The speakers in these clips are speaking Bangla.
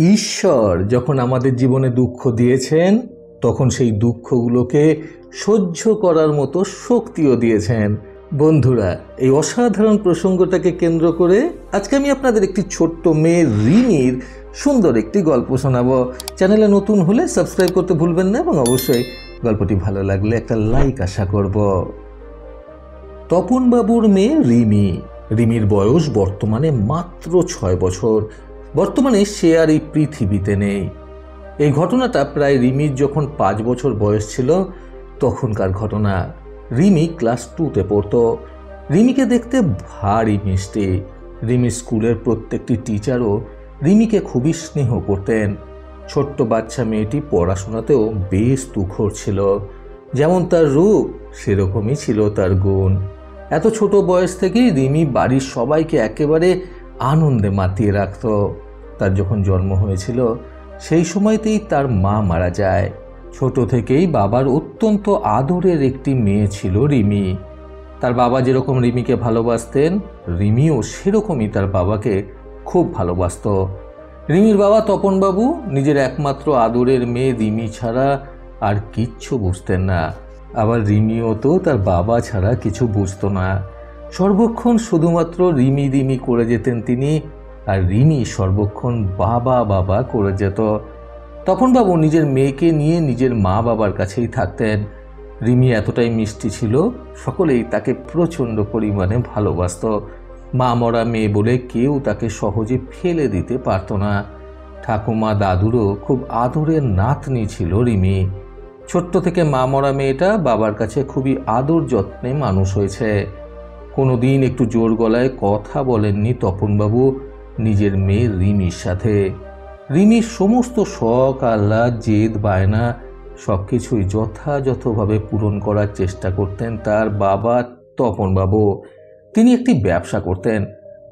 ঈশ্বর যখন আমাদের জীবনে দুঃখ দিয়েছেন তখন সেই দুঃখগুলোকে সহ্য করার মতো শক্তিও দিয়েছেন। বন্ধুরা, এই অসাধারণ প্রসঙ্গটাকে কেন্দ্র করে আজকে আমি আপনাদের একটি ছোট্ট মেয়ে রিমির সুন্দর একটি গল্প শোনাবো। চ্যানেলে নতুন হলে সাবস্ক্রাইব করতে ভুলবেন না এবং অবশ্যই গল্পটি ভালো লাগলে একটা লাইক আশা করব। তপনবাবুর মেয়ে রিমি। রিমির বয়স বর্তমানে মাত্র 6 বছর। বর্তমানে সে আর এই পৃথিবীতে নেই। এই ঘটনাটা প্রায় রিমির যখন 5 বছর বয়স ছিল তখনকার ঘটনা। রিমি ক্লাস 2তে পড়তো। রিমিকে দেখতে ভারী মিষ্টি। রিমির স্কুলের প্রত্যেকটি টিচারও রিমিকে খুবই স্নেহ করতেন। ছোট্ট বাচ্চা মেয়েটি পড়াশোনাতেও বেশ তুখোড় ছিল। যেমন তার রূপ সেরকমই ছিল তার গুণ। এত ছোট বয়স থেকেই রিমি বাড়ির সবাইকে একেবারে আনন্দে মাতিয়ে রাখত। তার যখন জন্ম হয়েছিল সেই সময়তেই তার মা মারা যায়। ছোট থেকেই বাবার অত্যন্ত আদরের একটি মেয়ে ছিল রিমি। তার বাবা যেরকম রিমিকে ভালোবাসতেন, রিমিও সেরকমই তার বাবাকে খুব ভালোবাসত। রিমির বাবা তপনবাবু নিজের একমাত্র আদরের মেয়ে রিমি ছাড়া আর কিচ্ছু বুঝতেন না। আবার রিমিও তো তার বাবা ছাড়া কিছু বুঝতো না। সর্বক্ষণ শুধুমাত্র রিমি রিমি করে যেতেন তিনি, আর রিমি সর্বক্ষণ বাবা বাবা করে যেত। তপনবাবু নিজের মেয়েকে নিয়ে নিজের মা বাবার কাছেই থাকতেন। রিমি এতটাই মিষ্টি ছিল, সকলেই তাকে প্রচণ্ড পরিমাণে ভালোবাসত। মা মরা মেয়ে বলে কেউ তাকে সহজে ফেলে দিতে পারত না। ঠাকুমা দাদুরও খুব আদরের নাতনি ছিল রিমি। ছোট্ট থেকে মা মরা মেয়েটা বাবার কাছে খুবই আদর যত্নে মানুষ হয়েছে। কোনোদিন একটু জোর গলায় কথা বলেননি তপনবাবু নিজের মেয়ে রিমির সাথে। রিমির সমস্ত শখ আহ্লাদ জেদ বায়না সবকিছুই যথাযথভাবে পূরণ করার চেষ্টা করতেন তার বাবা তপনবাবু। তিনি একটি ব্যবসা করতেন।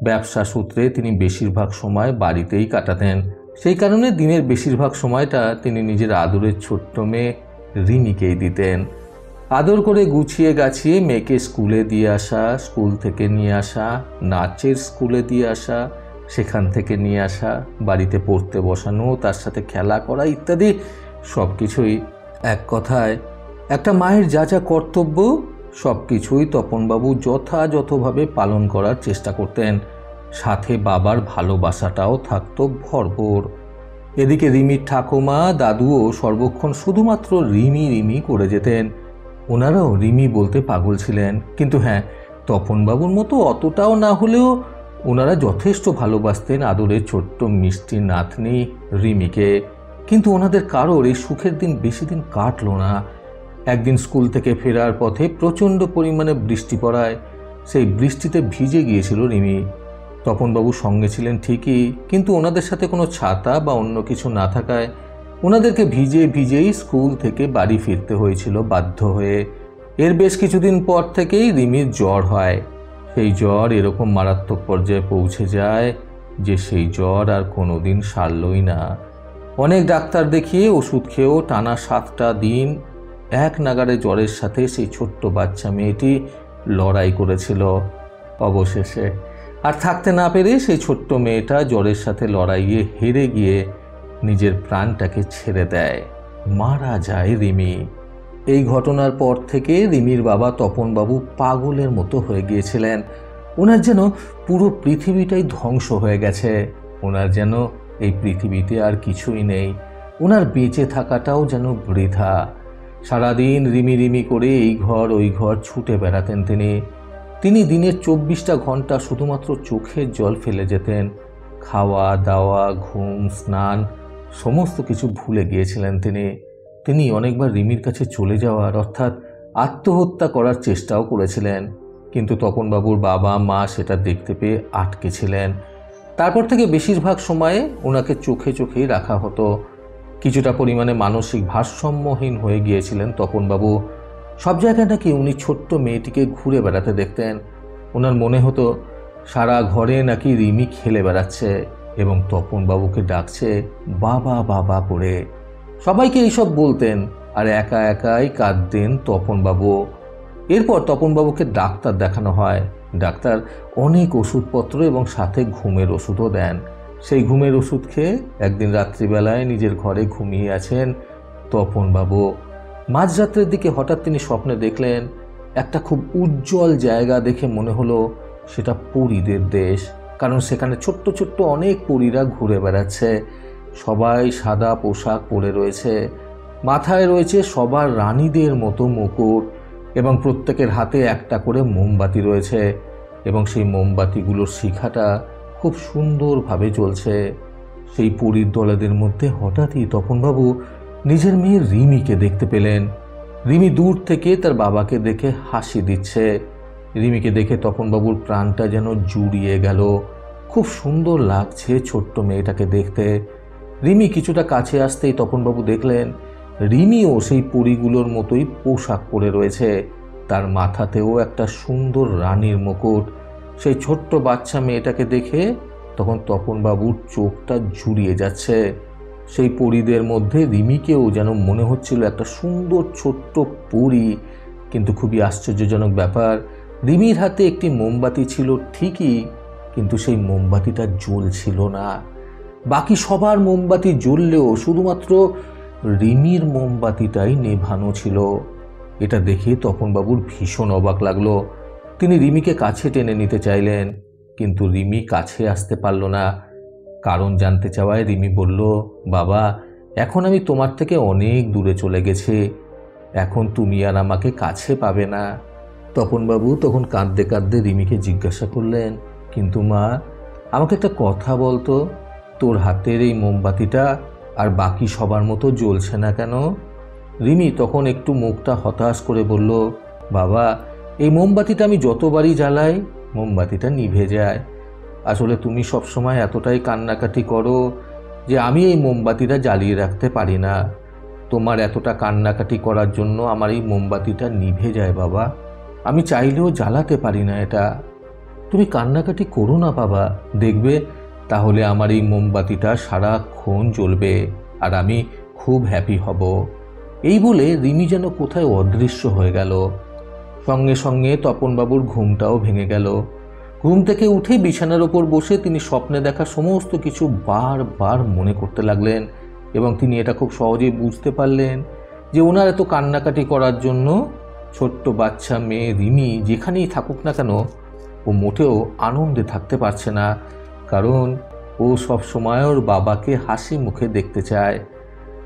ব্যবসা সূত্রে তিনি বেশিরভাগ সময় বাড়িতেই কাটাতেন। সেই কারণে দিনের বেশিরভাগ সময়টা তিনি নিজের আদরের ছোট্ট মেয়ে রিমিকেই দিতেন। আদর করে গুছিয়ে গাছিয়ে মেয়েকে স্কুলে দিয়ে আসা, স্কুল থেকে নিয়ে আসা, নাচের স্কুলে দিয়ে আসা, সেখান থেকে নিয়ে আসা, বাড়িতে পড়তে বসানো, তার সাথে খেলা করা ইত্যাদি সব কিছুই, এক কথায় একটা মায়ের যা যা কর্তব্য সব কিছুই তপনবাবু যথাযথভাবে পালন করার চেষ্টা করতেন। সাথে বাবার ভালোবাসাটাও থাকতো ভরপুর। এদিকে রিমির ঠাকুমা দাদুও সর্বক্ষণ শুধুমাত্র রিমি রিমি করে যেতেন। ওনারাও রিমি বলতে পাগল ছিলেন। কিন্তু হ্যাঁ, তপনবাবুর মতো অতটাও না হলেও ওনারা যথেষ্ট ভালোবাসতেন আদরের ছোট্ট মিষ্টি নাতনি রিমিকে। কিন্তু ওনাদের কারোর এই সুখের দিন বেশি দিন কাটল না। একদিন স্কুল থেকে ফেরার পথে প্রচণ্ড পরিমাণে বৃষ্টি পড়ায় সেই বৃষ্টিতে ভিজে গিয়েছিল রিমি। তপনবাবু সঙ্গে ছিলেন ঠিকই, কিন্তু ওনাদের সাথে কোনো ছাতা বা অন্য কিছু না থাকায় ওনাদেরকে ভিজে ভিজেই স্কুল থেকে বাড়ি ফিরতে হয়েছিল বাধ্য হয়ে। এর বেশ কিছুদিন পর থেকেই রিমির জ্বর হয়। সেই জ্বর এরকম মারাত্মক পর্যায়ে পৌঁছে যায় যে সেই জ্বর আর কোনোদিন সারলই না। অনেক ডাক্তার দেখিয়ে ওষুধ খেয়েও টানা 7টা দিন এক নাগাড়ে জ্বরের সাথে সেই ছোট্ট বাচ্চা মেয়েটি লড়াই করেছিল। অবশেষে আর থাকতে না পেরে সেই ছোট্ট মেয়েটা জ্বরের সাথে লড়াইয়ে হেরে গিয়ে নিজের প্রাণটাকে ছেড়ে দেয়, মারা যায় রিমি। এই ঘটনার পর থেকে রিমির বাবা তপনবাবু পাগলের মতো হয়ে গিয়েছিলেন। ওনার যেন পুরো পৃথিবীটাই ধ্বংস হয়ে গেছে। ওনার যেন এই পৃথিবীতে আর কিছুই নেই। ওনার বেঁচে থাকাটাও যেন বৃথা। সারাদিন রিমি রিমি করে এই ঘর ওই ঘর ছুটে বেড়াতেন তিনি দিনের 24টা ঘন্টা শুধুমাত্র চোখের জল ফেলে যেতেন। খাওয়া দাওয়া, ঘুম, স্নান সমস্ত কিছু ভুলে গিয়েছিলেন তিনি অনেকবার রিমির কাছে চলে যাওয়ার অর্থাৎ আত্মহত্যা করার চেষ্টাও করেছিলেন, কিন্তু তপনবাবুর বাবা মা সেটা দেখতে পেয়ে আটকে ছিলেন। তারপর থেকে বেশিরভাগ সময়ে ওনাকে চোখে চোখেই রাখা হতো। কিছুটা পরিমাণে মানসিক ভারসাম্যহীন হয়ে গিয়েছিলেন তপনবাবু। সব জায়গায় নাকি উনি ছোট্ট মেয়েটিকে ঘুরে বেড়াতে দেখতেন। ওনার মনে হতো সারা ঘরে নাকি রিমি খেলে বেড়াচ্ছে এবং তপনবাবুকে ডাকছে বাবা বাবা করে। সবাইকে এইসব বলতেন আর একা একাই কাঁদতেন তপনবাবু। এরপর তপনবাবুকে ডাক্তার দেখানো হয়। ডাক্তার অনেক ওষুধপত্র এবং সাথে ঘুমের ওষুধও দেন। সেই ঘুমের ওষুধ খেয়ে একদিন রাত্রিবেলায় নিজের ঘরে ঘুমিয়ে আছেন তপনবাবু। মাঝরাত্রের দিকে হঠাৎ তিনি স্বপ্নে দেখলেন একটা খুব উজ্জ্বল জায়গা। দেখে মনে হলো সেটা পরীদের দেশ, কারণ সেখানে ছোট্ট ছোট্ট অনেক পরীরা ঘুরে বেড়াচ্ছে। সবাই সাদা পোশাক পরে রয়েছে, মাথায় রয়েছে সবার রানীদের মতো মুকুট, এবং প্রত্যেকের হাতে একটা করে মোমবাতি রয়েছে, এবং সেই মোমবাতিগুলোর শিখাটা খুব সুন্দরভাবে জ্বলছে। সেই পরীর দলেদের মধ্যে হঠাৎই তপনবাবু নিজের মেয়ে রিমিকে দেখতে পেলেন। রিমি দূর থেকে তার বাবাকে দেখে হাসি দিচ্ছে। রিমিকে দেখে তপনবাবুর প্রাণটা যেন জুড়িয়ে গেল। খুব সুন্দর লাগছে ছোট্ট মেয়েটাকে দেখতে। রিমি কিছুটা কাছে আসতেই তপনবাবু দেখলেন রিমিও সেই পরীগুলোর মতোই পোশাক পরে রয়েছে, তার মাথাতেও একটা সুন্দর রানীর মুকুট। সেই ছোট্ট বাচ্চা মেয়েটাকে দেখে তখন তপনবাবুর চোখটা জুড়িয়ে যাচ্ছে। সেই পরীদের মধ্যে রিমিকেও যেন মনে হচ্ছিল একটা সুন্দর ছোট্ট পরী। কিন্তু খুবই আশ্চর্যজনক ব্যাপার, রিমির হাতে একটি মোমবাতি ছিল ঠিকই, কিন্তু সেই মোমবাতিটা জ্বলছিল না। বাকি সবার মোমবাতি জ্বললেও শুধুমাত্র রিমির মোমবাতিটাই নেভানো ছিল। এটা দেখে তপনবাবুর ভীষণ অবাক লাগলো। তিনি রিমিকে কাছে টেনে নিতে চাইলেন, কিন্তু রিমি কাছে আসতে পারল না। কারণ জানতে চাওয়ায় রিমি বলল, বাবা, এখন আমি তোমার থেকে অনেক দূরে চলে গেছি, এখন তুমি আর আমাকে কাছে পাবে না। তপনবাবু তখন কাঁদতে কাঁদতে রিমিকে জিজ্ঞাসা করলেন, কিন্তু মা, আমাকে একটা কথা বলতো, তোর হাতের এই মোমবাতিটা আর বাকি সবার মতো জ্বলছে না কেন? রিমি তখন একটু মুখটা হতাশ করে বলল, বাবা, এই মোমবাতিটা আমি যতবারই জ্বালাই মোমবাতিটা নিভে যায়। আসলে তুমি সবসময় এতটাই কান্নাকাটি করো যে আমি এই মোমবাতিটা জ্বালিয়ে রাখতে পারি না। তোমার এতটা কান্নাকাটি করার জন্য আমার এই মোমবাতিটা নিভে যায় বাবা, আমি চাইলেও জ্বালাতে পারি না এটা। তুমি কান্নাকাটি করো না বাবা, দেখবে তাহলে আমার এই মোমবাতিটা সারাক্ষণ জ্বলবে আর আমি খুব হ্যাপি হব। এই বলে রিমি যেন কোথায় অদৃশ্য হয়ে গেল। সঙ্গে সঙ্গে তপনবাবুর ঘুমটাও ভেঙে গেল। ঘুম থেকে উঠে বিছানার ওপর বসে তিনি স্বপ্নে দেখা সমস্ত কিছু বারবার মনে করতে লাগলেন, এবং তিনি এটা খুব সহজেই বুঝতে পারলেন যে ওনার এত কান্নাকাটি করার জন্য ছোট্ট বাচ্চা মেয়ে রিমি যেখানেই থাকুক না কেন ও মোটেও আনন্দে থাকতে পারছে না, কারণ ও সবসময় ওর বাবাকে হাসি মুখে দেখতে চায়।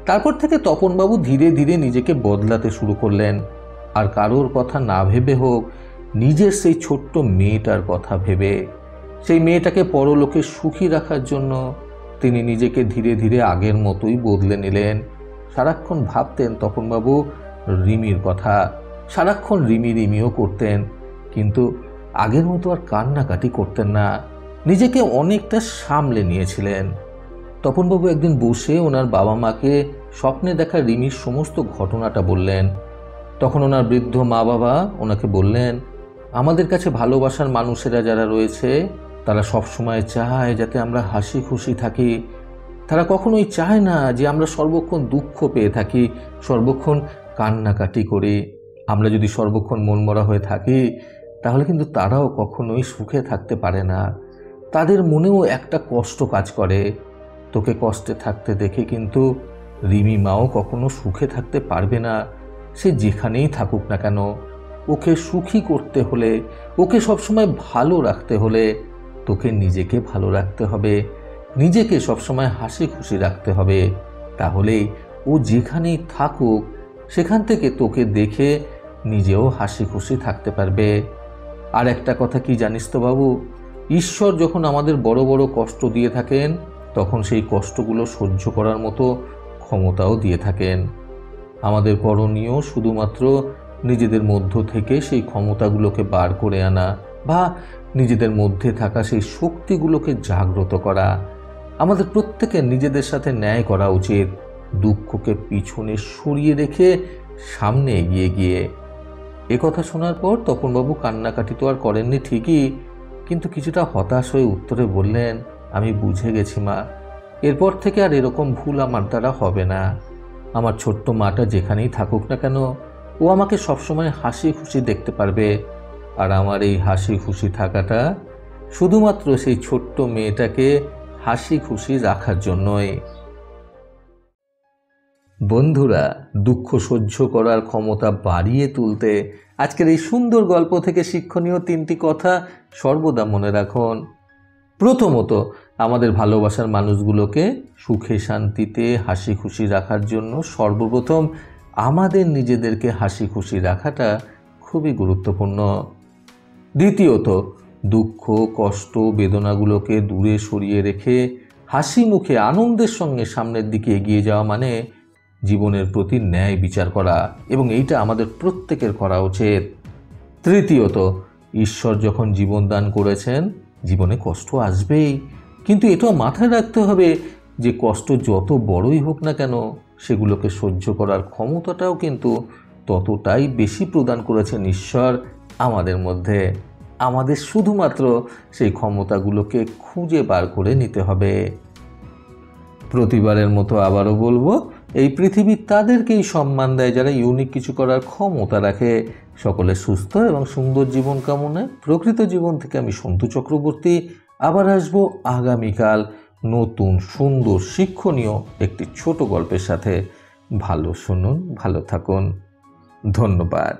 তারপর থেকে তপনবাবু ধীরে ধীরে নিজেকে বদলাতে শুরু করলেন, আর কারোর কথা না ভেবে হোক, নিজের সেই ছোট্ট মেয়েটার কথা ভেবে। সেই মেয়েটাকে পরলোকে সুখী রাখার জন্য তিনি নিজেকে ধীরে ধীরে আগের মতোই বদলে নিলেন। সারাক্ষণ ভাবতেন তপনবাবু রিমির কথা, সারাক্ষণ রিমিও করতেন, কিন্তু আগের মতো আর কান্নাকাটি করতেন না, নিজেকে অনেকটা সামলে নিয়েছিলেন। তপনবাবু একদিন বসে ওনার বাবা মাকে স্বপ্নে দেখা রিমির সমস্ত ঘটনাটা বললেন। তখন ওনার বৃদ্ধ মা বাবা ওনাকে বললেন, আমাদের কাছে ভালোবাসার মানুষেরা যারা রয়েছে তারা সবসময় চায় যাতে আমরা হাসি খুশি থাকি। তারা কখনোই চায় না যে আমরা সর্বক্ষণ দুঃখ পেয়ে থাকি, সর্বক্ষণ কান্নাকাটি করি। আমরা যদি সর্বক্ষণ মনমরা হয়ে থাকি তাহলে কিন্তু তারাও কখনোই সুখে থাকতে পারে না। তাদের মনেও একটা কষ্ট কাজ করে। তোকে কষ্টে থাকতে দেখে কিন্তু রিমি মাও কখনো সুখে থাকতে পারবে না, সে যেখানেই থাকুক না কেন। ওকে সুখী করতে হলে, ওকে সবসময় ভালো রাখতে হলে তোকে নিজেকে ভালো রাখতে হবে, নিজেকে সবসময় হাসি খুশি রাখতে হবে। তাহলেই ও যেখানেই থাকুক সেখান থেকে তোকে দেখে নিজেও হাসি খুশি থাকতে পারবে। আর একটা কথা কি জানিস তো বাবু, ঈশ্বর যখন আমাদের বড় বড় কষ্ট দিয়ে থাকেন তখন সেই কষ্টগুলো সহ্য করার মতো ক্ষমতাও দিয়ে থাকেন। আমাদের করণীয় শুধুমাত্র নিজেদের মধ্য থেকে সেই ক্ষমতাগুলোকে বার করে আনা, বা নিজেদের মধ্যে থাকা সেই শক্তিগুলোকে জাগ্রত করা। আমাদের প্রত্যেকের নিজেদের সাথে ন্যায় করা উচিত, দুঃখকে পিছনে সরিয়ে রেখে সামনে এগিয়ে গিয়ে। কথা শোনার পর তপনবাবু কান্নাকাটি তো আর করেননি ঠিকই, কিন্তু কিছুটা হতাশ হয়ে উত্তরে বললেন, আমি বুঝে গেছি মা, এরপর থেকে আর এরকম ভুল আমার দ্বারা হবে না। আমার ছোট্ট মাটা যেখানেই থাকুক না কেন ও আমাকে সবসময় হাসি খুশি দেখতে পারবে, আর আমার এই হাসি খুশি থাকাটা শুধুমাত্র সেই ছোট্ট মেয়েটাকে হাসি খুশি রাখার জন্যই। বন্ধুরা, দুঃখ সহ্য করার ক্ষমতা বাড়িয়ে তুলতে আজকের এই সুন্দর গল্প থেকে শিক্ষণীয় 3টি কথা সর্বদা মনে রাখুন। প্রথমত, আমাদের ভালোবাসার মানুষগুলোকে সুখে শান্তিতে হাসি খুশি রাখার জন্য সর্বপ্রথম আমাদের নিজেদেরকে হাসি খুশি রাখাটা খুবই গুরুত্বপূর্ণ। দ্বিতীয়ত, দুঃখ কষ্ট বেদনাগুলোকে দূরে সরিয়ে রেখে হাসি মুখে আনন্দের সঙ্গে সামনের দিকে এগিয়ে যাওয়া মানে জীবনের প্রতি ন্যায় বিচার করা, এবং এইটা আমাদের প্রত্যেকের করা উচিত। তৃতীয়ত, ঈশ্বর যখন জীবন দান করেছেন, জীবনে কষ্ট আসবেই, কিন্তু এটাও মাথায় রাখতে হবে যে কষ্ট যত বড়ই হোক না কেন, সেগুলোকে সহ্য করার ক্ষমতাটাও কিন্তু ততটাই বেশি প্রদান করেছেন ঈশ্বর আমাদের মধ্যে। আমাদের শুধুমাত্র সেই ক্ষমতাগুলোকে খুঁজে বার করে নিতে হবে। প্রতিবারের মতো আবারও বলবো, এই পৃথিবী তাদেরকেই সম্মান দেয় যারা ইউনিক কিছু করার ক্ষমতা রাখে। সকলে সুস্থ এবং সুন্দর জীবন কামনায় প্রকৃত জীবন থেকে আমি সন্তু চক্রবর্তী আবার আসবো আগামীকাল নতুন সুন্দর শিক্ষণীয় একটি ছোট গল্পের সাথে। ভালো শুনুন, ভালো থাকুন। ধন্যবাদ।